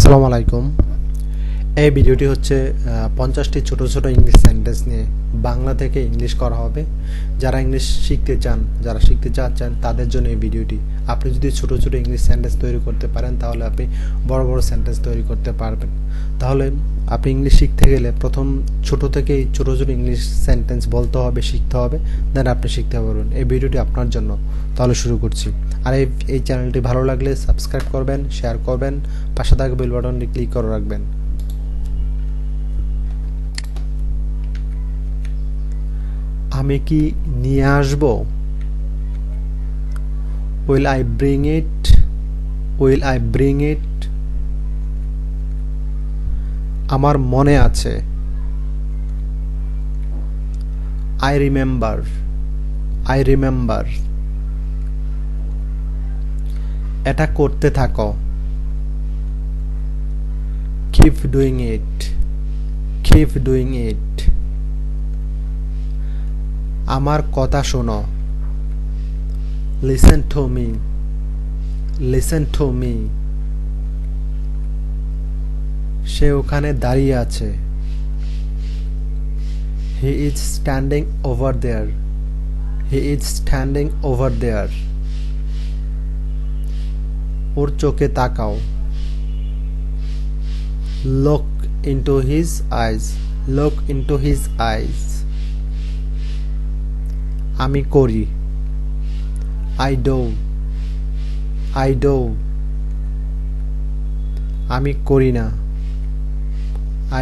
আসসালামু আলাইকুম। এই ভিডিওটি হচ্ছে 50টি ছোট ছোট ইংলিশ সেন্টেন্স নিয়ে বাংলা থেকে ইংলিশ করা হবে। যারা ইংলিশ শিখতে চান, যারা শিখতে চাচ্ছেন তাদের জন্য এই ভিডিওটি। আপনি যদি ছোট ছোট ইংলিশ সেন্টেন্স তৈরি করতে পারেন তাহলে আপনি বড় বড় সেন্টেন্স তৈরি করতে পারবেন। তাহলে আপনি ইংলিশ শিখতে গেলে প্রথম ছোট থেকেই ছোট ছোট ইংলিশ সেন্টেন্স বলতে হবে, শিখতে হবে, দেন আপনি শিখতে পারবেন। এই ভিডিওটি আপনার জন্য। তাহলে শুরু করছি। আর এই চ্যানেলটি ভালো লাগলে সাবস্ক্রাইব করবেন, শেয়ার করবেন, পাশে থাকা বেল বাটনটি ক্লিক করে রাখবেন। আমি কি নিয়ে আসব? Will I bring it? Will I bring it? আমার মনে আছে। I remember. I remember. এটা করতে থাকো। Keep doing it. Keep doing it. আমার কথা শোনো। Listen to me. Listen to me. সে ওখানে দাঁড়িয়ে আছে। He is standing over there. He is standing over there. ওর চোখে তাকাও। Look into his eyes. Look into his eyes. আমি করি। I do. I do. আমি করি না।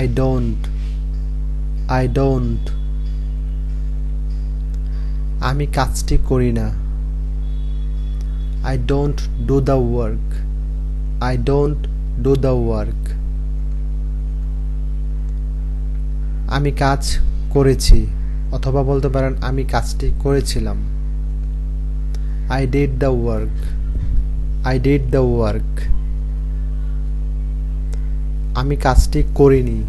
I don't. I don't. আমি কাজটি করি না। I don't do the work. I don't do the work. আমি কাজ করেছি, অথবা বলতে পারেন আমি কাজটি করেছিলাম। I did the work. I did the work. আমি কাজটি করিনি।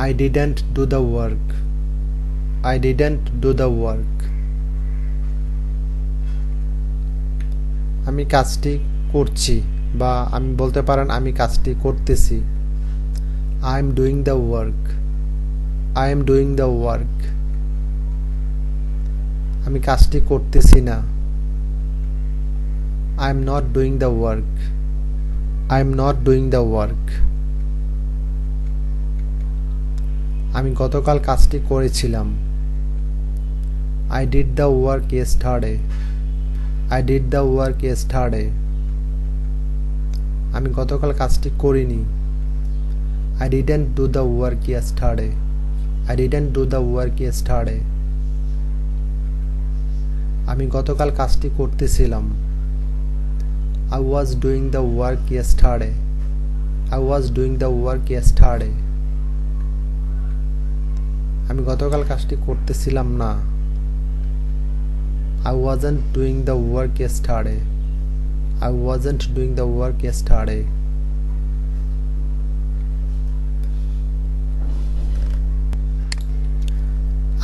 I didn't do the work. I didn't do the work. আমি কাজটি করছি, বা আমি বলতে পারেন আমি কাজটি করতেছি। I am doing the work. I am doing the work. আমি কাজটি করতেছি না। I am not doing the work. I am not doing the work. আমি গতকাল কাজটি করেছিলাম। I did the work yesterday. I did the work yesterday. আমি গতকাল কাজটি করিনি। I didn't do the work yesterday. I didn't do the work yesterday. আমি গতকাল কাজটি করতেছিলাম। I was doing the work yesterday. I was doing the work yesterday. আমি গতকাল কাজটি করতেছিলাম না। I wasn't doing the work yesterday. I wasn't doing the work yesterday.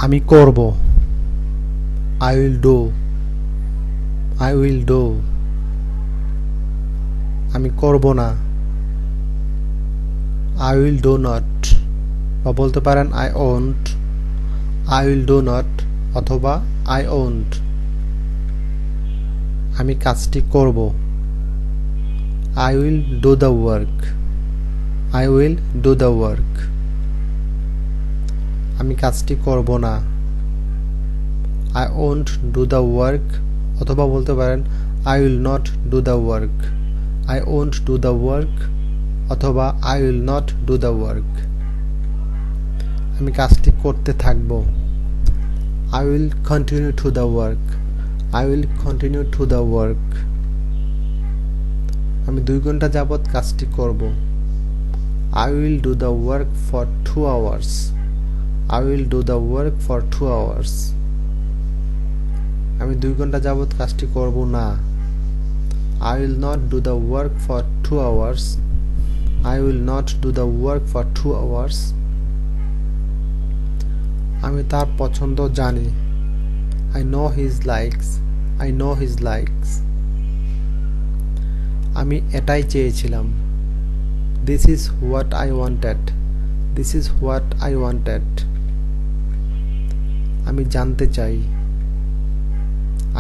আমি করব। I will do. I will do. আমি করব না। I will do not. বা বলতে পারেন I won't. I will do not অথবা I won't. আমি কাজটি করব। I will do the work. I will do the work. আমি কাজটি করব না। I won't do the work অথবা বলতে পারেন I will not do the work. I won't do the work অথবা I will not do the work. আমি কাজটি করতে থাকব। I will continue to the work. I will continue to the work. আমি 2 ঘন্টা যাবত কাজটি করব। I will do the work for 2 hours. I will do the work for 2 hours. আমি 2 ঘন্টা যাবত কাজটি করব না। I will not do the work for 2 hours. I will not do the work for 2 hours. আমি তার পছন্দ জানি। I know his likes. I know his likes. আমি এটাই চেয়েছিলাম। This is what I wanted. This is what I wanted. আমি জানতে চাই।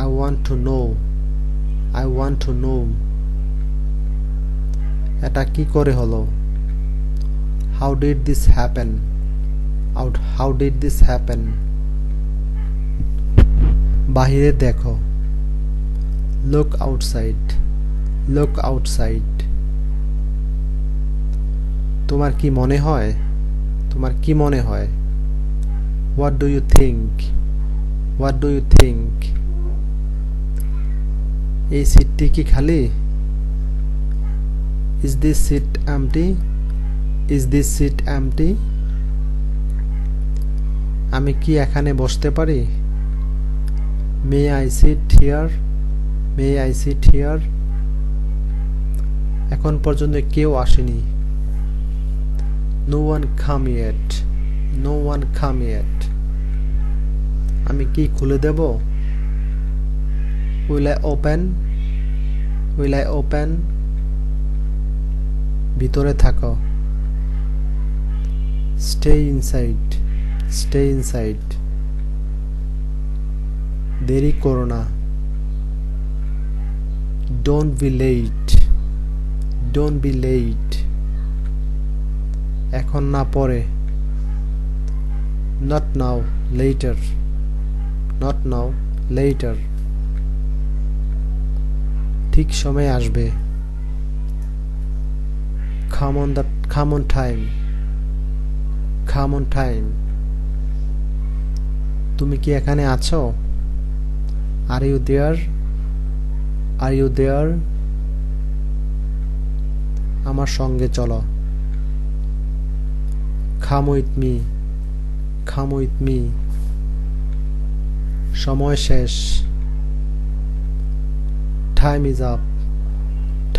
I want to know. I want to know. এটা কি করে হলো? How did this happen? How did this happen? বাহিরে দেখো। Look outside. Look outside. তোমার কি মনে হয়? তোমার কি মনে হয়? What do you think? What do you think? এই সিটটি কি খালি? Is this seat empty? Is this seat empty? আমি কি এখানে বসতে পারি? May I sit here? May I sit here? এখন পর্যন্ত কেউ আসেনি। No one come yet. No one come yet. আমি কি খুলে দেব? Will I open? Will I open? ভিতরে থাকো। Stay inside. Stay inside. দেরি করো না। Don't be late. Don't be late. এখন না পরে। Not now, later. Not now, later. ঠিক সময় আসবে। Come on time. Come on time. তুমি কি এখানে আছো? Are you there? Are you there? আমার সঙ্গে চলো। Come with me. Come with me. সময় শেষ। Time is up.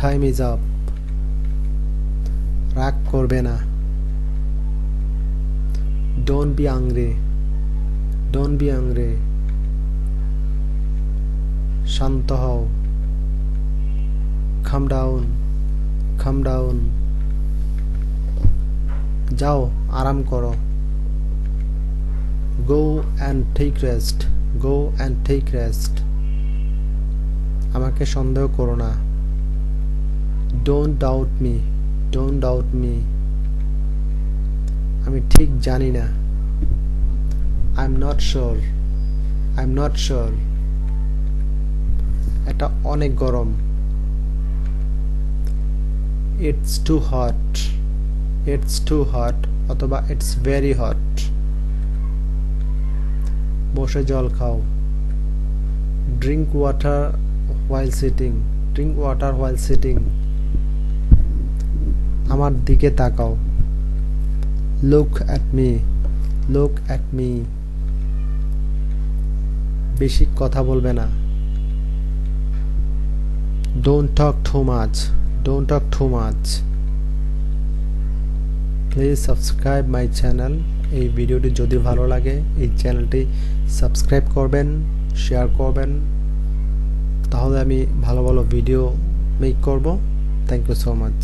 Time is up. রাগ করবে না। Don't be angry. Don't be angry. শান্ত হও। Calm down. Calm down. যাও আরাম করো। Go and take rest. Go and take rest. আমাকে সন্দেহ করো না। Don't doubt me. Don't doubt me. আমি ঠিক জানি না। I'm not sure. I'm not sure. এটা অনেক গরম। It's too hot. It's too hot অথবা it's very hot. বসে জল খাও। Drink water while sitting. Drink water while sitting. আমার দিকে তাকাও। Look at me. Look at me. বেশি কথা বলবে না। Don't talk too much. Don't talk too much. Please subscribe my channel. এই ভিডিওটি যদি ভালো লাগে এই চ্যানেলটি সাবস্ক্রাইব করবেন, শেয়ার করবেন, তাহলে আমি ভালো ভালো ভিডিও মেক করব। Thank you so much.